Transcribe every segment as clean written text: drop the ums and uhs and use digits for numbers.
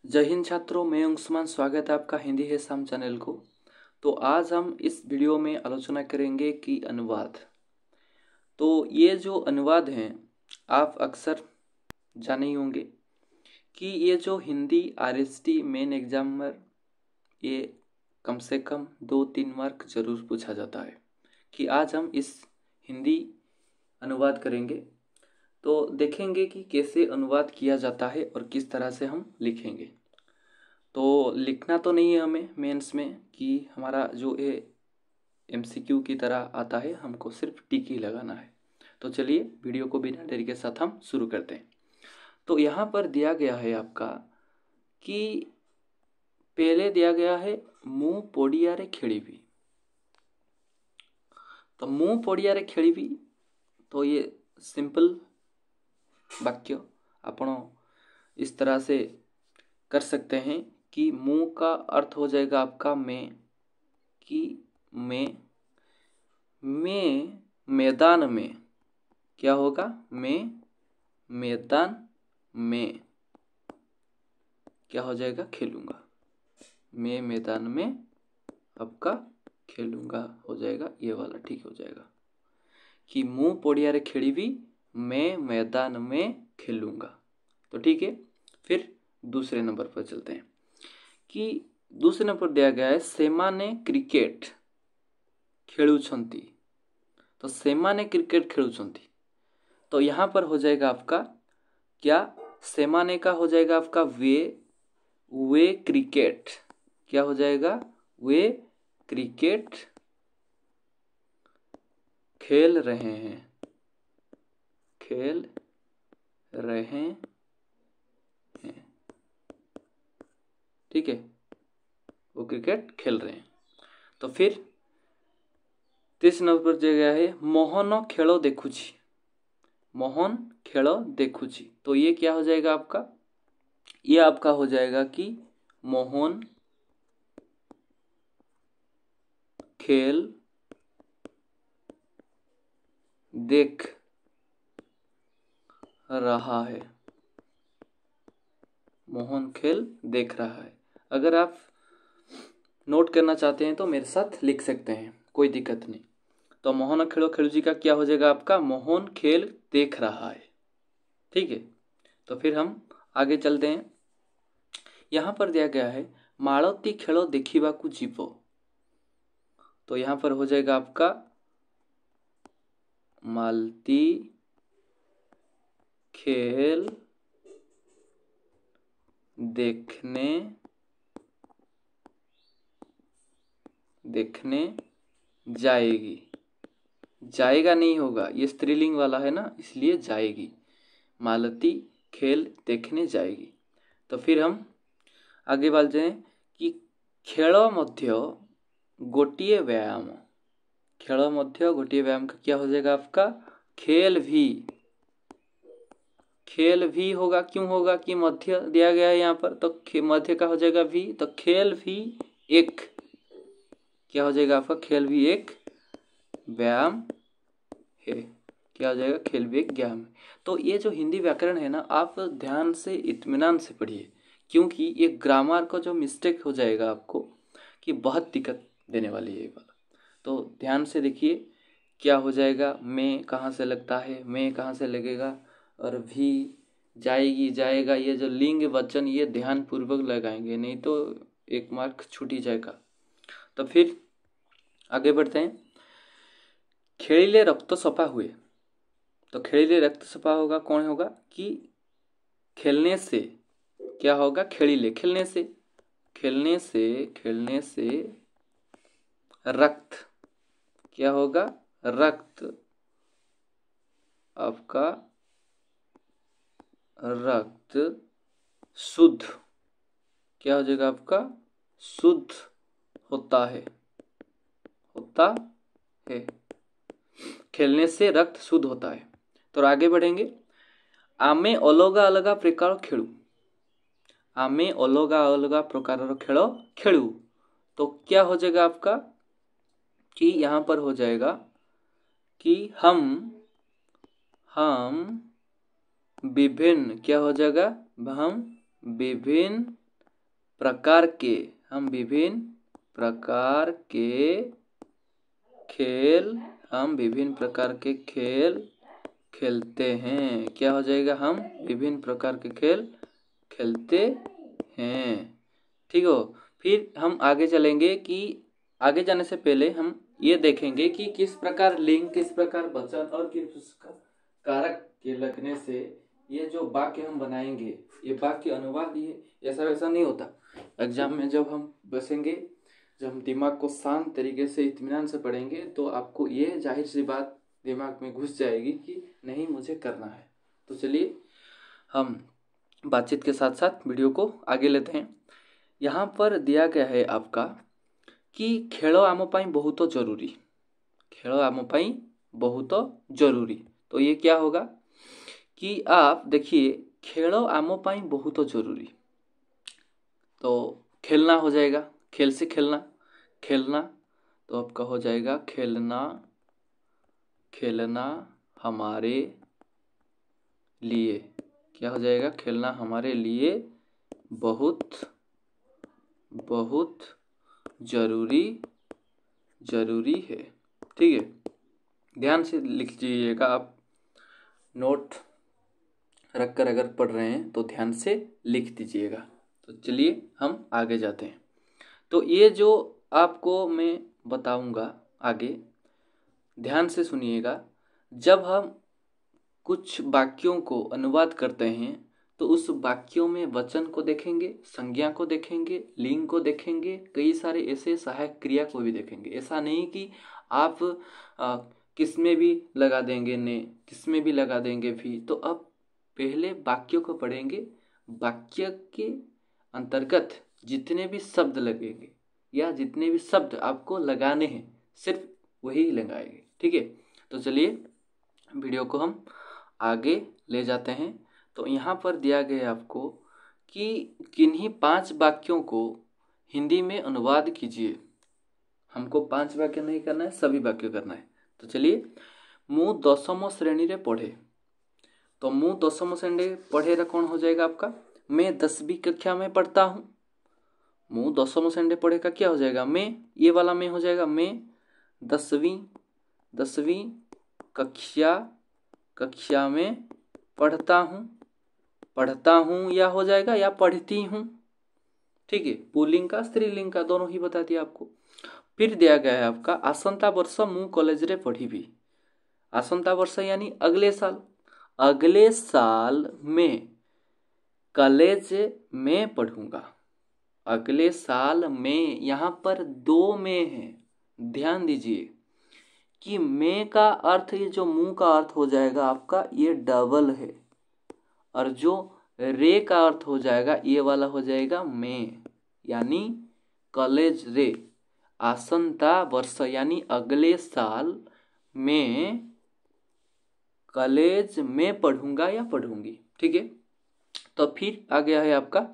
जय हिंद छात्रों, मैं अंशुमान। स्वागत है आपका हिंदी है शाम चैनल को। तो आज हम इस वीडियो में आलोचना करेंगे कि अनुवाद। तो ये जो अनुवाद हैं, आप अक्सर जाने ही होंगे कि ये जो हिंदी आरएसटी मेन एग्जामर, ये कम से कम 2-3 मार्क जरूर पूछा जाता है। कि आज हम इस हिंदी अनुवाद करेंगे, तो देखेंगे कि कैसे अनुवाद किया जाता है और किस तरह से हम लिखेंगे। तो लिखना तो नहीं है हमें मेंस में कि हमारा जो ये एमसीक्यू की तरह आता है, हमको सिर्फ टिक ही लगाना है। तो चलिए वीडियो को बिना देरी के साथ हम शुरू करते हैं। तो यहाँ पर दिया गया है आपका कि पहले दिया गया है मुँह पोड़ियारे खेड़ीबी। तो मुँह पोड़ियारे खेड़ीबी, तो ये सिंपल वाक्य आपण इस तरह से कर सकते हैं कि मुँह का अर्थ हो जाएगा आपका मैं, कि मैं मैदान में, क्या होगा, मैं मैदान में क्या हो जाएगा, खेलूंगा। मैं मैदान में आपका खेलूंगा हो जाएगा, ये वाला ठीक हो जाएगा कि मुँह पोड़ियारे खेड़ीबी, मैं मैदान में खेलूंगा। तो ठीक है। फिर दूसरे नंबर पर चलते हैं कि दूसरे नंबर दिया गया है सेमाने क्रिकेट खेलुछंती। तो सेमाने क्रिकेट खेलुछंती, तो यहाँ पर हो जाएगा आपका क्या, सेमाने का हो जाएगा आपका वे क्रिकेट, क्या हो जाएगा, वे क्रिकेट खेल रहे हैं, खेल रहे हैं, ठीक है, वो क्रिकेट खेल रहे हैं। तो फिर तीसरे नंबर पर दिया गया है मोहन खेल देखुची, मोहन खेल देखुची। तो ये क्या हो जाएगा आपका, ये आपका हो जाएगा कि मोहन खेल देख रहा है, मोहन खेल देख रहा है। अगर आप नोट करना चाहते हैं तो मेरे साथ लिख सकते हैं, कोई दिक्कत नहीं। तो मोहन खेलो खेलूजी का क्या हो जाएगा आपका, मोहन खेल देख रहा है, ठीक है। तो फिर हम आगे चलते हैं। यहाँ पर दिया गया है मालती खेल देखिबाकू जीवो। तो यहाँ पर हो जाएगा आपका मालती खेल देखने जाएगी। जाएगा नहीं होगा, ये स्त्रीलिंग वाला है ना, इसलिए जाएगी। मालती खेल देखने जाएगी। तो फिर हम आगे बढ़ते हैं कि खेल मध्य गोटिए व्यायाम, खेल मध्य गोटिए व्यायाम का क्या हो जाएगा आपका, खेल भी, खेल भी होगा। क्यों होगा कि मध्य दिया गया है यहाँ पर, तो मध्य का हो जाएगा भी, तो खेल भी एक, क्या हो जाएगा आपका, खेल भी एक व्यायाम है, क्या हो जाएगा, खेल भी एक व्यायाम है। तो ये जो हिंदी व्याकरण है ना, आप ध्यान से इत्मीनान से पढ़िए, क्योंकि ये ग्रामर का जो मिस्टेक हो जाएगा आपको कि बहुत दिक्कत देने वाली है ये वाला। तो ध्यान से देखिए क्या हो जाएगा, मैं कहाँ से लगता है, मैं कहाँ से लगेगा, और भी जाएगी जाएगा, ये जो लिंग वचन ये ध्यान पूर्वक लगाएंगे, नहीं तो 1 मार्क छूट ही जाएगा। तो फिर आगे बढ़ते हैं। खेलिले रक्त सफा हुए। तो खेलिले रक्त सफा होगा, कौन होगा कि खेलने से, क्या होगा, खेलिले खेलने से, खेलने से रक्त, क्या होगा, रक्त आपका, रक्त शुद्ध, क्या हो जाएगा आपका, शुद्ध होता है, होता है। खेलने से रक्त शुद्ध होता है। तो आगे बढ़ेंगे। आमे अलगा अलगा प्रकार खेलू, आमे अलगा अलगा प्रकार खेल खेलू। तो क्या हो जाएगा आपका कि यहाँ पर हो जाएगा कि हम विभिन्न, क्या हो जाएगा, हम विभिन्न प्रकार के, हम विभिन्न प्रकार के खेल, हम विभिन्न प्रकार के खेल खेलते हैं। क्या हो जाएगा? हम विभिन्न प्रकार के खेल खेलते हैं। ठीक हो। फिर हम आगे चलेंगे कि आगे जाने से पहले हम ये देखेंगे कि किस प्रकार लिंग, किस प्रकार वचन और किस प्रकार कारक के लगने से ये जो वाक्य हम बनाएंगे, ये वाक्य अनुवाद, ये ऐसा वैसा नहीं होता। एग्जाम में जब हम बसेंगे, जब हम दिमाग को शांत तरीके से इत्मीनान से पढ़ेंगे, तो आपको ये जाहिर सी बात दिमाग में घुस जाएगी कि नहीं, मुझे करना है। तो चलिए हम बातचीत के साथ साथ वीडियो को आगे लेते हैं। यहाँ पर दिया गया है आपका कि खेल आम पाई बहुत जरूरी, खेल आम पाई बहुत जरूरी। तो ये क्या होगा कि आप देखिए, खेल आम पाई बहुत जरूरी, तो खेलना हो जाएगा, खेल से खेलना, खेलना तो आपका हो जाएगा खेलना, खेलना हमारे लिए। क्या हो जाएगा? खेलना हमारे लिए बहुत बहुत जरूरी जरूरी है। ठीक है, ध्यान से लिख लीजिएगा। आप नोट रखकर अगर पढ़ रहे हैं तो ध्यान से लिख दीजिएगा। तो चलिए हम आगे जाते हैं। तो ये जो आपको मैं बताऊंगा आगे, ध्यान से सुनिएगा। जब हम कुछ वाक्यों को अनुवाद करते हैं तो उस वाक्यों में वचन को देखेंगे, संज्ञा को देखेंगे, लिंग को देखेंगे, कई सारे ऐसे सहायक क्रिया को भी देखेंगे। ऐसा नहीं कि आप किस में भी लगा देंगे ने, किस में भी लगा देंगे भी। तो अब पहले वाक्यों को पढ़ेंगे, वाक्य के अंतर्गत जितने भी शब्द लगेंगे या जितने भी शब्द आपको लगाने हैं, सिर्फ वही लगाएंगे। ठीक है, तो चलिए वीडियो को हम आगे ले जाते हैं। तो यहाँ पर दिया गया है आपको कि किन्हीं 5 वाक्यों को हिंदी में अनुवाद कीजिए। हमको 5 वाक्य नहीं करना है, सभी वाक्य करना है। तो चलिए, मु 10वीं श्रेणी रे पढ़े। तो मु 10वीं श्रेणी पढ़े रा कौन हो जाएगा आपका? मैं 10वीं कक्षा में पढ़ता हूँ। मु 10वीं श्रेणी पढ़े का क्या हो जाएगा? मैं, ये वाला मैं हो जाएगा मैं 10वीं कक्षा में पढ़ता हूँ या हो जाएगा या पढ़ती हूँ। ठीक है, पुल्लिंग का स्त्रीलिंग का दोनों ही बता दिया आपको। फिर दिया गया है आपका आसंता वर्ष मु कॉलेज रे पढ़ी भी। आसंता वर्ष यानी अगले साल, अगले साल में कॉलेज में पढ़ूंगा। अगले साल में, यहाँ पर 2 में है, ध्यान दीजिए कि में का अर्थ, ये जो मुंह का अर्थ हो जाएगा आपका, ये डबल है, और जो रे का अर्थ हो जाएगा ये वाला हो जाएगा में, यानी कॉलेज रे। आसंता वर्ष यानी अगले साल में कॉलेज में पढ़ूंगा या पढ़ूंगी। ठीक है, तो फिर आ गया है आपका,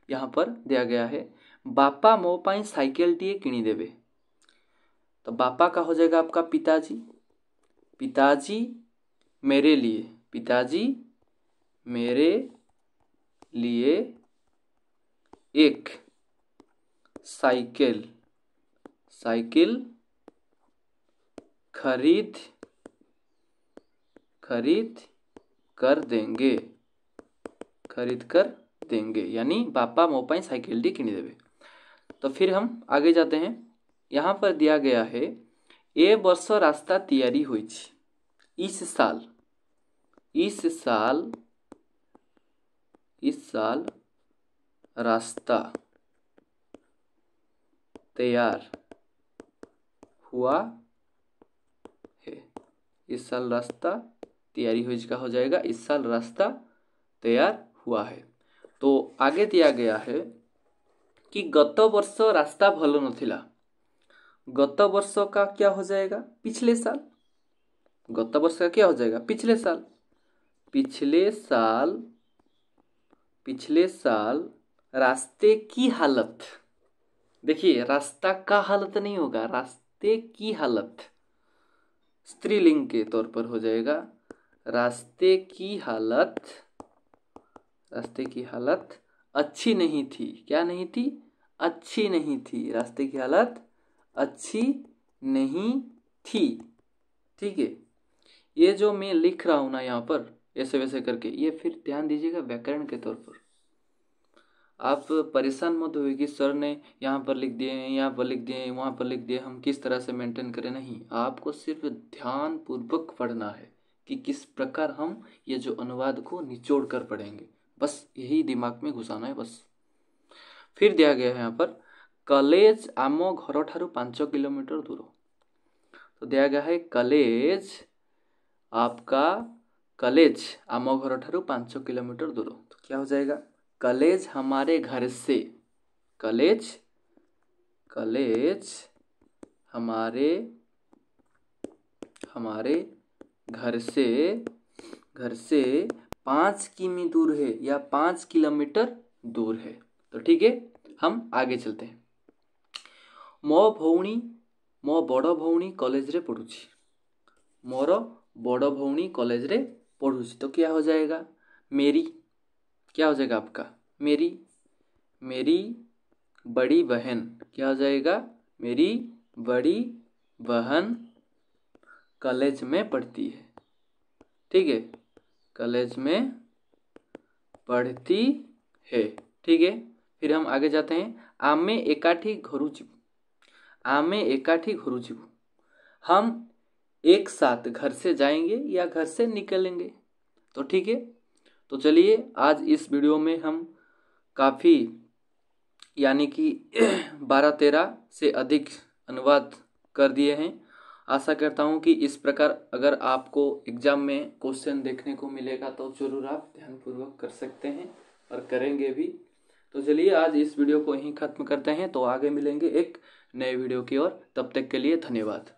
यहाँ पर दिया गया है बापा मो पाई साइकिल टीए किणी देवे। तो बापा का हो जाएगा आपका पिताजी, पिताजी मेरे लिए, पिताजी मेरे लिए एक साइकिल खरीद कर देंगे, यानी बापा मो पाई साइकिल टी किणी देवे। तो फिर हम आगे जाते हैं। यहाँ पर दिया गया है ए वर्ष रास्ता तैयारी हुई, इस साल रास्ता तैयार हुआ है। इस साल रास्ता तैयारी हुई का हो जाएगा इस साल रास्ता तैयार हुआ है। तो आगे दिया गया है कि गत वर्ष रास्ता भलो नथिला। गत वर्ष का क्या हो जाएगा? पिछले साल। गत वर्ष का क्या हो जाएगा? पिछले साल। पिछले साल रास्ते की हालत, देखिए रास्ता का हालत नहीं होगा, रास्ते की हालत स्त्रीलिंग के तौर पर हो जाएगा। रास्ते की हालत अच्छी नहीं थी। क्या नहीं थी? अच्छी नहीं थी, रास्ते की हालत अच्छी नहीं थी। ठीक है, ये जो मैं लिख रहा हूँ ना यहाँ पर ऐसे वैसे करके, ये फिर ध्यान दीजिएगा व्याकरण के तौर पर। आप परेशान मत होइए कि सर ने यहाँ पर लिख दिए, यहाँ पर लिख दिए, वहाँ पर लिख दिए, हम किस तरह से मेंटेन करें। नहीं, आपको सिर्फ ध्यान पूर्वक पढ़ना है कि किस प्रकार हम ये जो अनुवाद को निचोड़ कर पढ़ेंगे, बस यही दिमाग में घुसाना है बस। फिर दिया गया है यहाँ पर कॉलेज आम घर ठारू 5 किलोमीटर दूर। तो दिया गया है कॉलेज, आपका कॉलेज आम घर ठारू 5 किलोमीटर दूर। तो क्या हो जाएगा, कॉलेज हमारे घर से, कॉलेज कॉलेज हमारे घर से 5 किमी दूर है या 5 किलोमीटर दूर है। तो ठीक है, हम आगे चलते हैं। मो बड़ भौणी कॉलेज रे पढ़ुची, मोर बड़ भौणी कॉलेज रे पढ़ुची। तो क्या हो जाएगा, मेरी, क्या हो जाएगा आपका, मेरी बड़ी बहन, क्या हो जाएगा, मेरी बड़ी बहन कॉलेज में पढ़ती है। ठीक है, कॉलेज में पढ़ती है। ठीक है, फिर हम आगे जाते हैं। आमे एकाठी घरू जीवू, आमे एकाठी घरू जीवू, हम एक साथ घर से जाएंगे या घर से निकलेंगे। तो ठीक है, तो चलिए आज इस वीडियो में हम काफ़ी यानी कि 12-13 से अधिक अनुवाद कर दिए हैं। आशा करता हूँ कि इस प्रकार अगर आपको एग्जाम में क्वेश्चन देखने को मिलेगा तो ज़रूर आप ध्यानपूर्वक कर सकते हैं और करेंगे भी। तो चलिए आज इस वीडियो को यहीं ख़त्म करते हैं, तो आगे मिलेंगे एक नए वीडियो की ओर। तब तक के लिए धन्यवाद।